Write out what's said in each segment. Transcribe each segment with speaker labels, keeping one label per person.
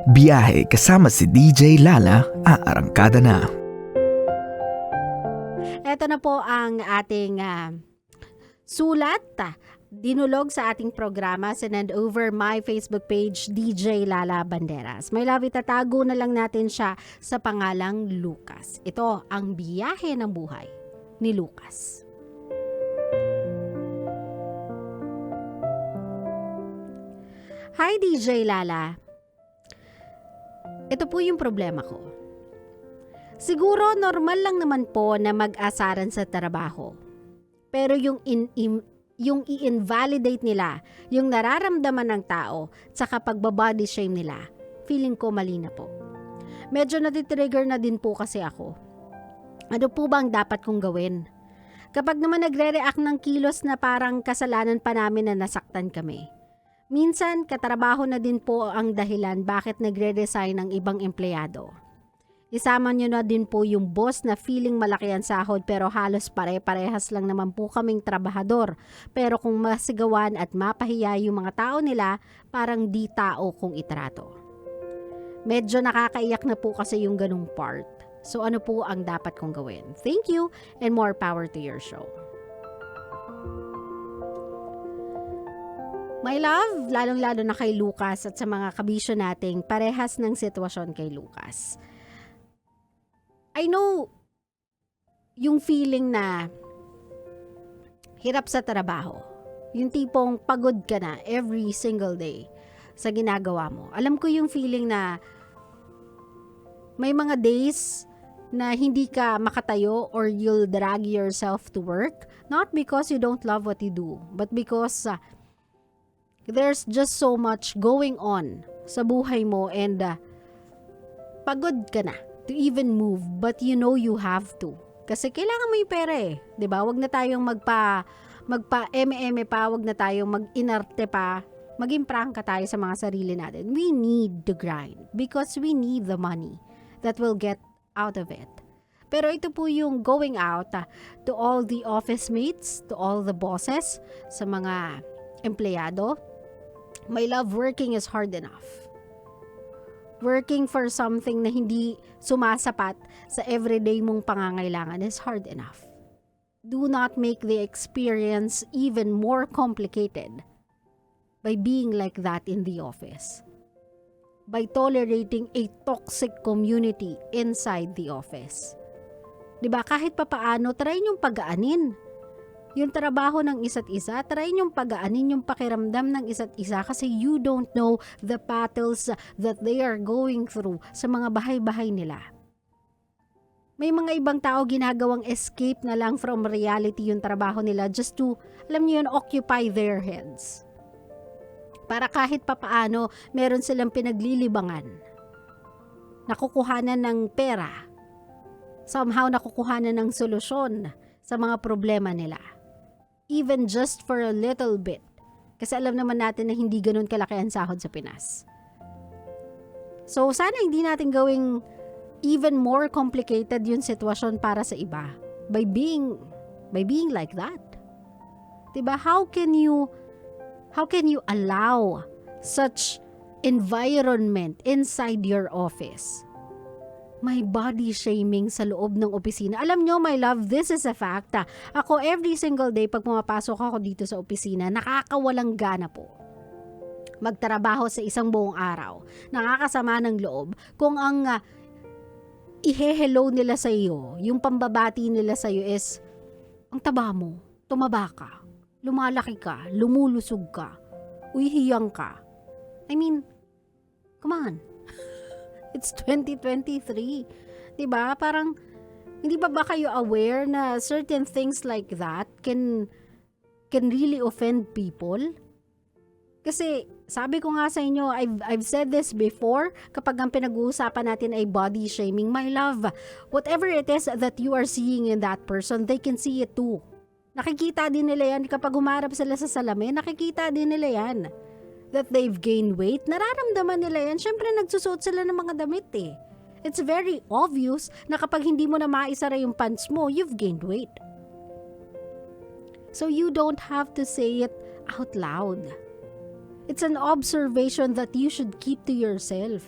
Speaker 1: Biyahe kasama si DJ Lala, aarangkada na.
Speaker 2: Ito na po ang ating sulat. Dinulog sa ating programa, sinend over my Facebook page, DJ Lala Banderas. My love, itatago na lang natin siya sa pangalang Lucas. Ito ang biyahe ng buhay ni Lucas. Hi DJ Lala. Ito po yung problema ko. Siguro normal lang naman po na mag-asaran sa trabaho. Pero yung i-invalidate nila, yung nararamdaman ng tao, tsaka pagbabody shame nila, feeling ko mali na po. Medyo natitrigger na din po kasi ako. Ano po ba ang dapat kong gawin? Kapag naman nagre-react ng kilos na parang kasalanan pa namin na nasaktan kami. Minsan, katrabaho na din po ang dahilan bakit nagre-resign ang ibang empleyado. Isama nyo na din po yung boss na feeling malaki ang sahod pero halos pare-parehas lang naman po kaming trabahador. Pero kung masigawan at mapahiya yung mga tao nila, parang di tao kung itrato. Medyo nakakaiyak na po kasi yung ganung part. So ano po ang dapat kong gawin? Thank you and more power to your show. My love, lalong-lalo na kay Lucas at sa mga kabisyo nating parehas ng sitwasyon kay Lucas. I know yung feeling na hirap sa trabaho. Yung tipong pagod ka na every single day sa ginagawa mo. Alam ko yung feeling na may mga days na hindi ka makatayo or you'll drag yourself to work. Not because you don't love what you do, but because there's just so much going on sa buhay mo and pagod ka na to even move, but you know you have to. Kasi kailangan mo yung pera eh. 'Di ba? Wag na tayong magpa-eme-eme pa, wag na tayong mag-inarte pa. Maging prangka tayo sa mga sarili natin. We need to grind because we need the money that we'll get out of it. Pero ito po yung going out to all the office mates, to all the bosses, sa mga empleyado. My love, working is hard enough. Working for something na hindi sumasapat sa everyday mong pangangailangan is hard enough. Do not make the experience even more complicated by being like that in the office. By tolerating a toxic community inside the office. Diba, kahit papaano, try niyong pagaanin yung trabaho ng isa't isa, try niyong pagaanin yung pakiramdam ng isa't isa kasi you don't know the battles that they are going through sa mga bahay-bahay nila. May mga ibang tao ginagawang escape na lang from reality yung trabaho nila just to, alam niyo yun, occupy their heads. Para kahit papaano, meron silang pinaglilibangan. Nakukuhanan ng pera. Somehow nakukuhanan ng solusyon sa mga problema nila. Even just for a little bit. Kasi alam naman natin na hindi ganun kalaki ang sahod sa Pinas. So sana hindi natin gawing even more complicated yung sitwasyon para sa iba by being like that. Diba? How can you allow such environment inside your office? May body shaming sa loob ng opisina. Alam nyo, my love, this is a fact. Ako, every single day, pag pumapasok ako dito sa opisina, nakakawalang gana po. Magtrabaho sa isang buong araw. Nakakasama ng loob. Kung ang ihe-hello nila sa iyo, yung pambabati nila sa iyo is, ang taba mo, tumaba ka, lumalaki ka, lumulusog ka, hiyang ka. I mean, come on. It's 2023. Diba? Parang, hindi ba kayo aware na certain things like that can really offend people? Kasi, sabi ko nga sa inyo, I've said this before, kapag ang pinag-uusapan natin ay body shaming, my love, whatever it is that you are seeing in that person, they can see it too. Nakikita din nila yan. Kapag humarap sila sa salamin, nakikita din nila yan. That they've gained weight, nararamdaman nila yan. Siyempre, nagsusuot sila ng mga damit eh. It's very obvious na kapag hindi mo na maisara yung pants mo, you've gained weight. So you don't have to say it out loud. It's an observation that you should keep to yourself.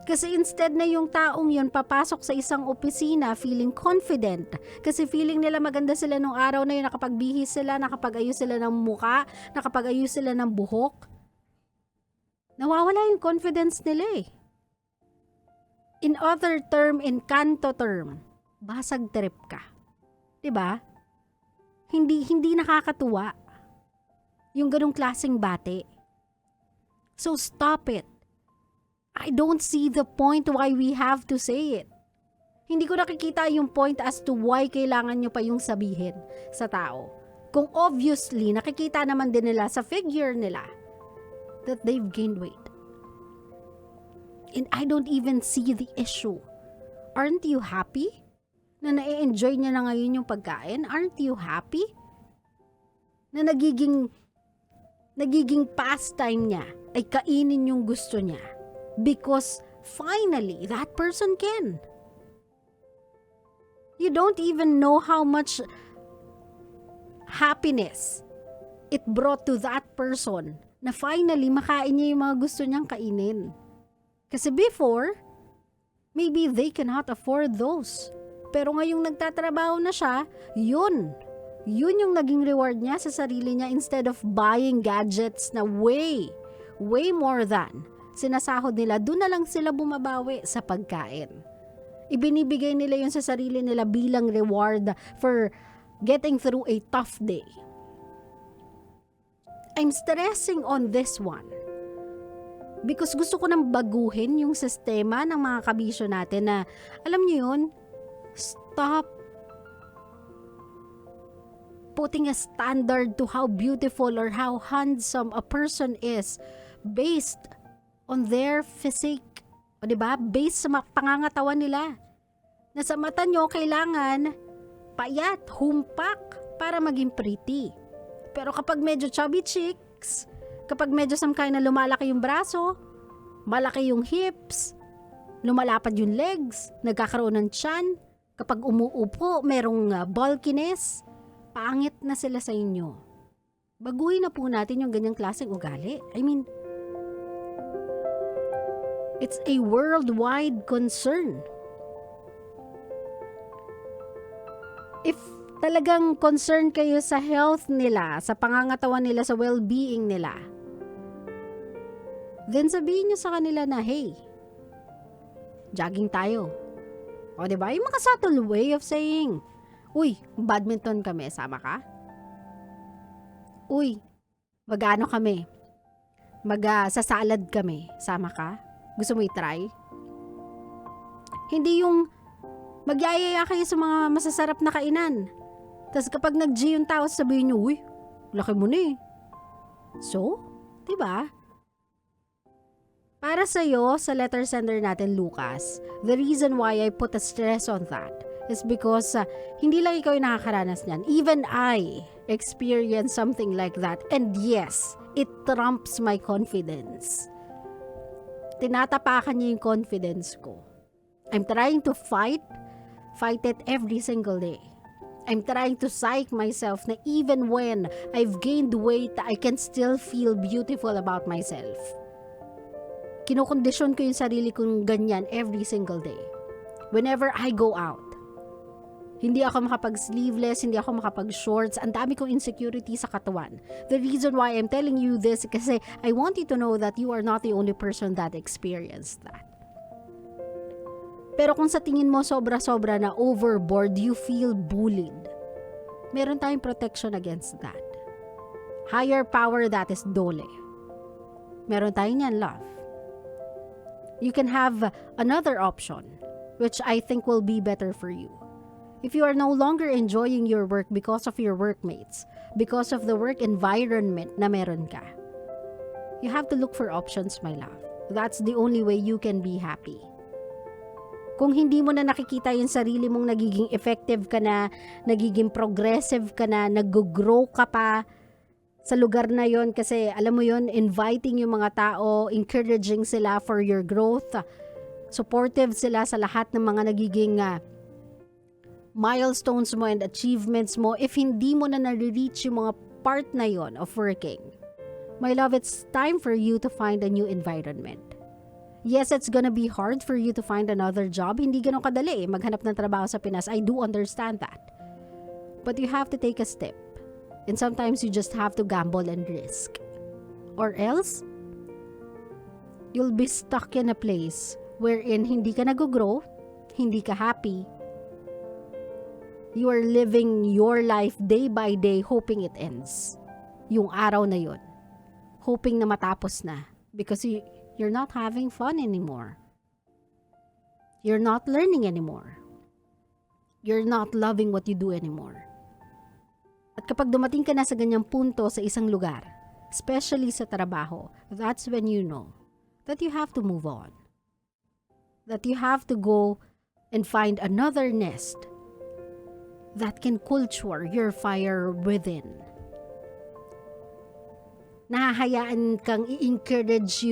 Speaker 2: Kasi instead na yung taong yun papasok sa isang opisina feeling confident, kasi feeling nila maganda sila nung araw na yun, nakapagbihis sila, nakapag-ayos sila ng muka, nakapag-ayos sila ng buhok, nawawala yung confidence nila eh. In other term, in kanto term, basag trip ka. 'Di ba? Hindi nakakatuwa yung ganung klaseng bate. So stop it. I don't see the point why we have to say it. Hindi ko nakikita yung point as to why kailangan nyo pa yung sabihin sa tao. Kung obviously, nakikita naman din nila sa figure nila that they've gained weight. And I don't even see the issue. Aren't you happy? Na na-enjoy niya na ngayon yung pagkain? Aren't you happy? Na nagiging pastime niya ay kainin yung gusto niya. Because finally, that person can. You don't even know how much happiness it brought to that person na finally makain niya yung mga gusto niyang kainin. Kasi before, maybe they cannot afford those. Pero ngayong nagtatrabaho na siya, yun yung naging reward niya sa sarili niya instead of buying gadgets na way more than sinasahod nila. Doon na lang sila bumabawi sa pagkain. Ibinibigay nila yun sa sarili nila bilang reward for getting through a tough day. I'm stressing on this one because gusto ko nang baguhin yung sistema ng mga kabisyo natin na, alam niyo yun, stop putting a standard to how beautiful or how handsome a person is based on their physique. O diba? Based sa pangangatawan nila. Na sa mata nyo, kailangan payat, humpak para maging pretty. Pero kapag medyo chubby cheeks, kapag medyo some kind na lumalaki yung braso, malaki yung hips, lumalapad yung legs, nagkakaroon ng tiyan, kapag umuupo, merong bulkiness, pangit na sila sa inyo. Baguhin na po natin yung ganyang klaseng ugali. I mean, it's a worldwide concern. If talagang concerned kayo sa health nila, sa pangangatawan nila, sa well-being nila, then sabihin nyo sa kanila na, hey, jogging tayo. O diba? Yung mga subtle way of saying, uy, badminton kami, sama ka? Uy, mag-ano kami? Mag-sasalad kami, sama ka? Gusto mo i-try? Hindi yung magyayaya kayo sa mga masasarap na kainan. Tapos kapag nag-G yung tao, sabihin nyo, uy, laki mo na eh. So, diba? Para sa'yo, sa letter sender natin, Lucas, the reason why I put a stress on that is because hindi lang ikaw yung nakakaranas niyan. Even I experienced something like that. And yes, it trumps my confidence. Tinatapakan niya yung confidence ko. I'm trying to fight it every single day. I'm trying to psych myself na even when I've gained weight, I can still feel beautiful about myself. Kinokondisyon ko yung sarili kong ganyan every single day. Whenever I go out, hindi ako makapag-sleeveless, hindi ako makapag-shorts, ang dami kong insecurity sa katawan. The reason why I'm telling you this kasi I want you to know that you are not the only person that experienced that. Pero kung sa tingin mo sobra-sobra na overboard, you feel bullied, meron tayong protection against that. Higher power, that is Dole. Meron tayong yan, love. You can have another option, which I think will be better for you. If you are no longer enjoying your work because of your workmates, because of the work environment na meron ka, you have to look for options, my love. That's the only way you can be happy. Kung hindi mo na nakikita yung sarili mong nagiging effective ka na, nagiging progressive ka na, nag-grow ka pa sa lugar na yon, kasi alam mo yon, inviting yung mga tao, encouraging sila for your growth, supportive sila sa lahat ng mga nagiging milestones mo and achievements mo. If hindi mo na nare-reach yung mga part na yon of working, my love, it's time for you to find a new environment. Yes, it's gonna be hard for you to find another job. Hindi ganun kadali maghanap ng trabaho sa Pinas. I do understand that. But you have to take a step. And sometimes you just have to gamble and risk. Or else, you'll be stuck in a place wherein hindi ka nag-grow, hindi ka happy. You are living your life day by day hoping it ends. Yung araw na yun. Hoping na matapos na. Because you're not having fun anymore. You're not learning anymore. You're not loving what you do anymore. At kapag dumating ka na sa ganyang punto sa isang lugar, especially sa trabaho, that's when you know that you have to move on. That you have to go and find another nest that can culture your fire within. Nahahayaan kang i-encourage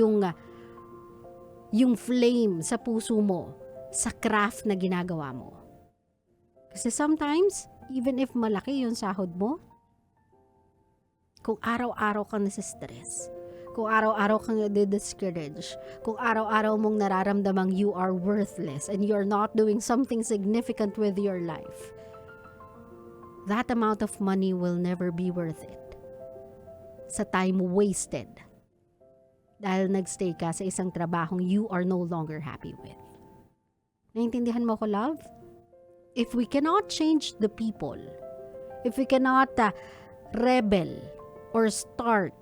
Speaker 2: yung flame sa puso mo sa craft na ginagawa mo. Kasi sometimes, even if malaki yung sahod mo, kung araw-araw kang nasistress, kung araw-araw kang discourage, kung araw-araw mong nararamdamang you are worthless and you're not doing something significant with your life, that amount of money will never be worth it. Sa time wasted dahil nagstay ka sa isang trabahong you are no longer happy with. Naintindihan mo ko, love? If we cannot change the people, if we cannot rebel or start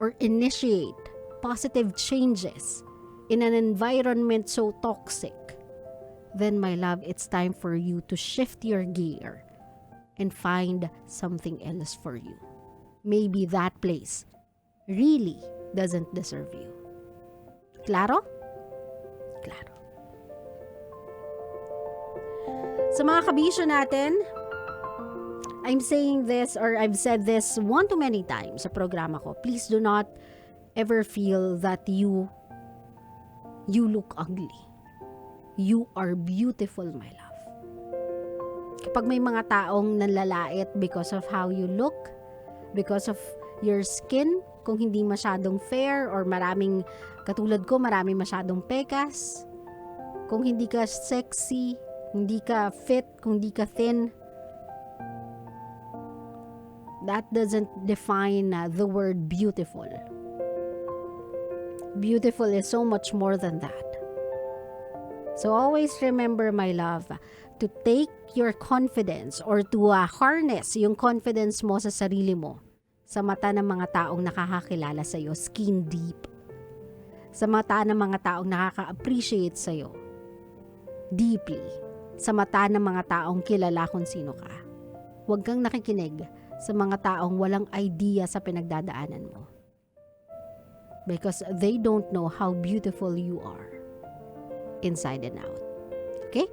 Speaker 2: or initiate positive changes in an environment so toxic, then my love, it's time for you to shift your gear and find something else for you. Maybe that place really doesn't deserve you. Claro? Claro. Sa mga kabisyo natin, I'm saying this or I've said this one too many times sa programa ko. Please do not ever feel that you look ugly. You are beautiful, my love. Kapag may mga taong nanlalait because of how you look, because of your skin, kung hindi masyadong fair or maraming, katulad ko, maraming masyadong pekas, kung hindi ka sexy, hindi ka fit, kung hindi ka thin, that doesn't define the word beautiful. Beautiful is so much more than that. So always remember, my love, to take your confidence or to harness yung confidence mo sa sarili mo sa mata ng mga taong nakakakilala sa'yo, skin deep. Sa mata ng mga taong nakaka-appreciate sa'yo, deeply. Sa mata ng mga taong kilala kung sino ka. Huwag kang nakikinig sa mga taong walang idea sa pinagdadaanan mo. Because they don't know how beautiful you are inside and out. Okay?